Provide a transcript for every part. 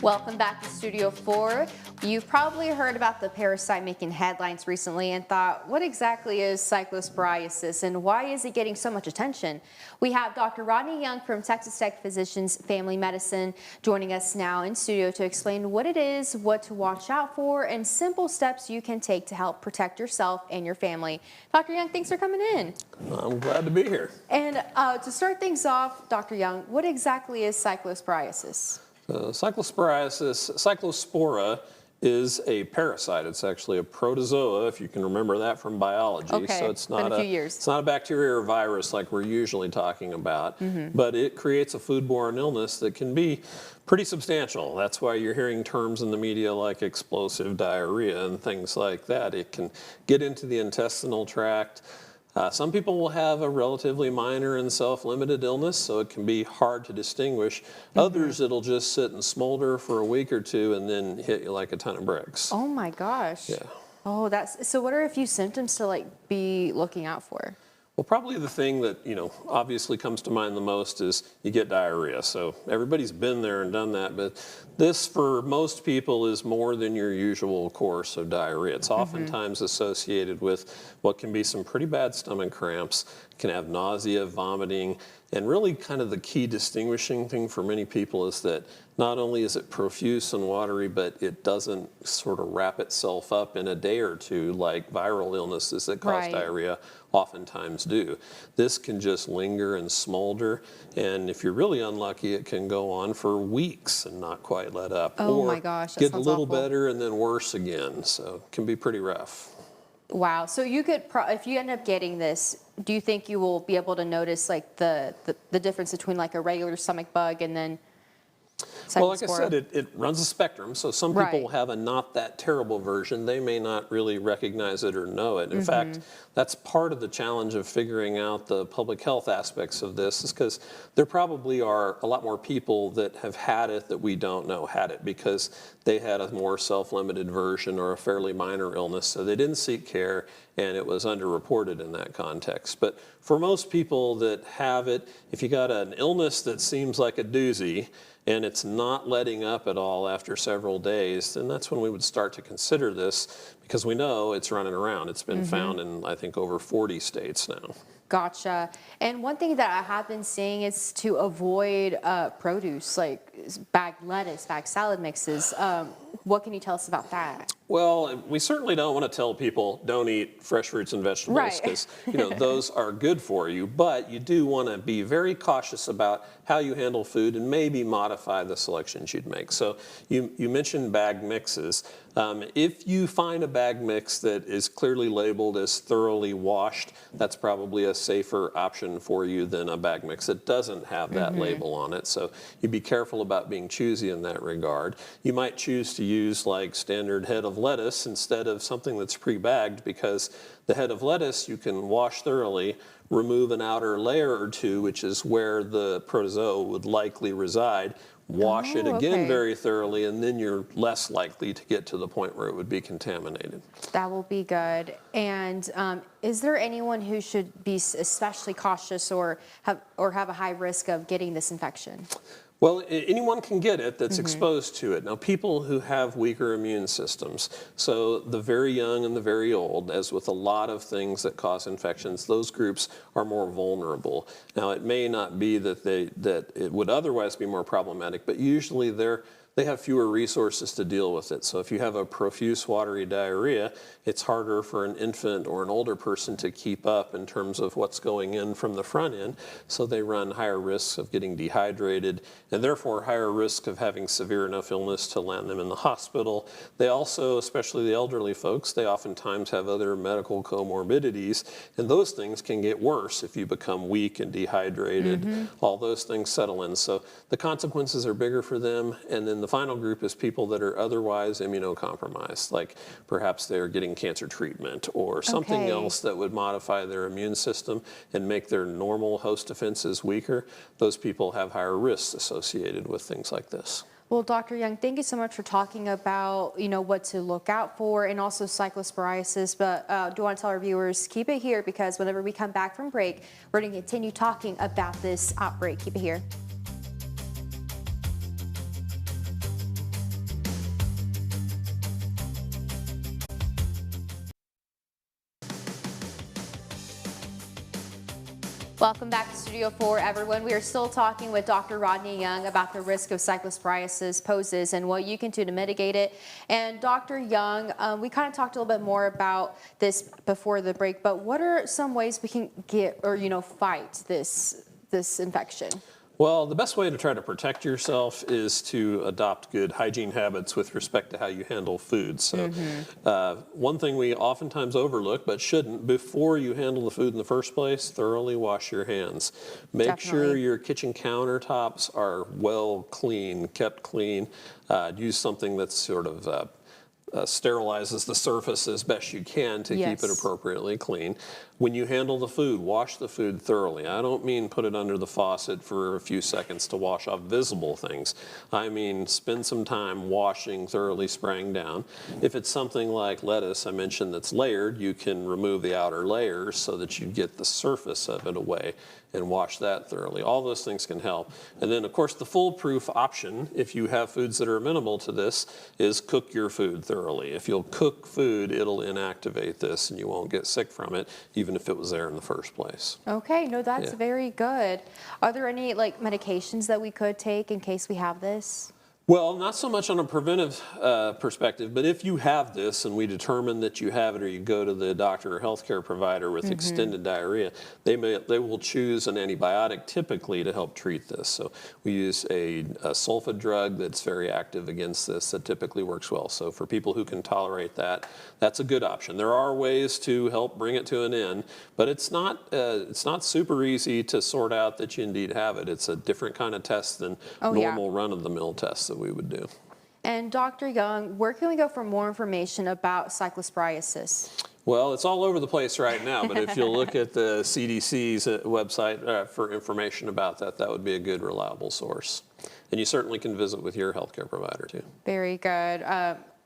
Welcome back to Studio 4. You've probably heard about the parasite making headlines recently and thought, what exactly is cyclosporiasis and why is it getting so much attention? We have Dr. Rodney Young from Texas Tech Physicians Family Medicine joining us now in studio to explain what it is, what to watch out for, and simple steps you can take to help protect yourself and your family. Dr. Young, thanks for coming in. I'm glad to be here. And to start things off, Dr. Young, what exactly is cyclosporiasis? Cyclospora is a parasite. It's actually a protozoa, if you can remember that from biology. Okay, so it's not it's not a bacteria or virus like we're usually talking about, but it creates a foodborne illness that can be pretty substantial. That's why you're hearing terms in the media like explosive diarrhea and things like that. It can get into the intestinal tract. Some people will have a relatively minor and self-limited illness, so it can be hard to distinguish. Others, it'll just sit and smolder for a week or two and then hit you like a ton of bricks. Oh my gosh. Yeah. Oh, so what are a few symptoms to be looking out for? Well, probably the thing that, obviously comes to mind the most is you get diarrhea. So everybody's been there and done that, but this for most people is more than your usual course of diarrhea. It's oftentimes associated with what can be some pretty bad stomach cramps, can have nausea, vomiting, and really kind of the key distinguishing thing for many people is that not only is it profuse and watery, but it doesn't sort of wrap itself up in a day or two like viral illnesses that cause diarrhea oftentimes do. This can just linger and smolder, and if you're really unlucky, it can go on for weeks and not quite let up. Oh my gosh, that get a sounds little awful. better and then worse again, so it can be pretty rough. Wow. So you could, if you end up getting this, do you think you will be able to notice the difference between a regular stomach bug and then cyclospora? Well, like I said, it runs a spectrum. So some people have a not that terrible version. They may not really recognize it or know it. In fact, that's part of the challenge of figuring out the public health aspects of this is because there probably are a lot more people that have had it that we don't know had it because they had a more self-limited version or a fairly minor illness. So they didn't seek care and it was underreported in that context. But for most people that have it, if you got an illness that seems like a doozy, and it's not letting up at all after several days, then that's when we would start to consider this because we know it's running around. It's been found in, I think, over 40 states now. Gotcha. And one thing that I have been seeing is to avoid produce like bagged lettuce, bagged salad mixes. What can you tell us about that? Well, we certainly don't want to tell people don't eat fresh fruits and vegetables because those are good for you, but you do want to be very cautious about how you handle food and maybe modify the selections you'd make. So you mentioned bagged mixes. If you find a bag mix that is clearly labeled as thoroughly washed, that's probably a safer option for you than a bag mix that doesn't have that label on it. So you be careful about being choosy in that regard. You might choose to use like standard head of lettuce instead of something that's pre-bagged because the head of lettuce you can wash thoroughly, remove an outer layer or two, which is where the protozoa would likely reside, wash it again very thoroughly, and then you're less likely to get to the point where it would be contaminated. That will be good. And is there anyone who should be especially cautious or have a high risk of getting this infection? Well, anyone can get it that's exposed to it. Now, people who have weaker immune systems, so the very young and the very old, as with a lot of things that cause infections, those groups are more vulnerable. Now, it may not be that it would otherwise be more problematic, but usually they have fewer resources to deal with it. So if you have a profuse watery diarrhea, it's harder for an infant or an older person to keep up in terms of what's going in from the front end. So they run higher risks of getting dehydrated and therefore higher risk of having severe enough illness to land them in the hospital. They also, especially the elderly folks, they oftentimes have other medical comorbidities, and those things can get worse if you become weak and dehydrated. All those things settle in. So the consequences are bigger for them. And then the final group is people that are otherwise immunocompromised, like perhaps they're getting cancer treatment or something else that would modify their immune system and make their normal host defenses weaker. Those people have higher risks associated with things like this. Well, Dr. Young, thank you so much for talking about, what to look out for and also cyclosporiasis. But do want to tell our viewers, keep it here because whenever we come back from break, we're going to continue talking about this outbreak. Keep it here. Welcome back to Studio 4, everyone. We are still talking with Dr. Rodney Young about the risk of cyclosporiasis poses and what you can do to mitigate it. And Dr. Young, we kind of talked a little bit more about this before the break, but what are some ways we can get or, fight this infection? Well, the best way to try to protect yourself is to adopt good hygiene habits with respect to how you handle food. So one thing we oftentimes overlook, but shouldn't, before you handle the food in the first place, thoroughly wash your hands. Make sure your kitchen countertops are well clean, kept clean. Use something that's sort of sterilizes the surface as best you can to keep it appropriately clean. When you handle the food, wash the food thoroughly. I don't mean put it under the faucet for a few seconds to wash off visible things. I mean spend some time washing, thoroughly spraying down. If it's something like lettuce I mentioned that's layered, you can remove the outer layers so that you get the surface of it away and wash that thoroughly. All those things can help. And then, of course, the foolproof option, if you have foods that are amenable to this, is cook your food thoroughly. If you'll cook food, it'll inactivate this and you won't get sick from it, even if it was there in the first place. Okay, no, that's very good. Are there any medications that we could take in case we have this? Well, not so much on a preventive perspective, but if you have this and we determine that you have it, or you go to the doctor or healthcare provider with extended diarrhea, they will choose an antibiotic typically to help treat this. So we use a sulfa drug that's very active against this that typically works well. So for people who can tolerate that, that's a good option. There are ways to help bring it to an end, but it's not super easy to sort out that you indeed have it. It's a different kind of test than normal run-of-the-mill tests that we would do. And Dr. Young, where can we go for more information about cyclosporiasis? Well, it's all over the place right now, but if you'll look at the CDC's website for information about that, that would be a good, reliable source. And you certainly can visit with your healthcare provider, too. Very good.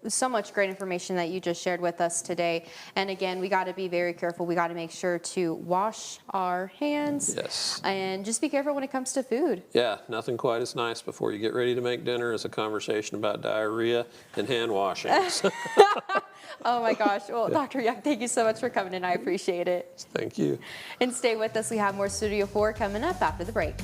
So much great information that you just shared with us today. And again, we got to be very careful. We got to make sure to wash our hands. Yes. And just be careful when it comes to food. Yeah, nothing quite as nice before you get ready to make dinner as a conversation about diarrhea and hand washing. Oh my gosh. Well, Dr. Young, thank you so much for coming in. I appreciate it. Thank you. And stay with us. We have more Studio 4 coming up after the break.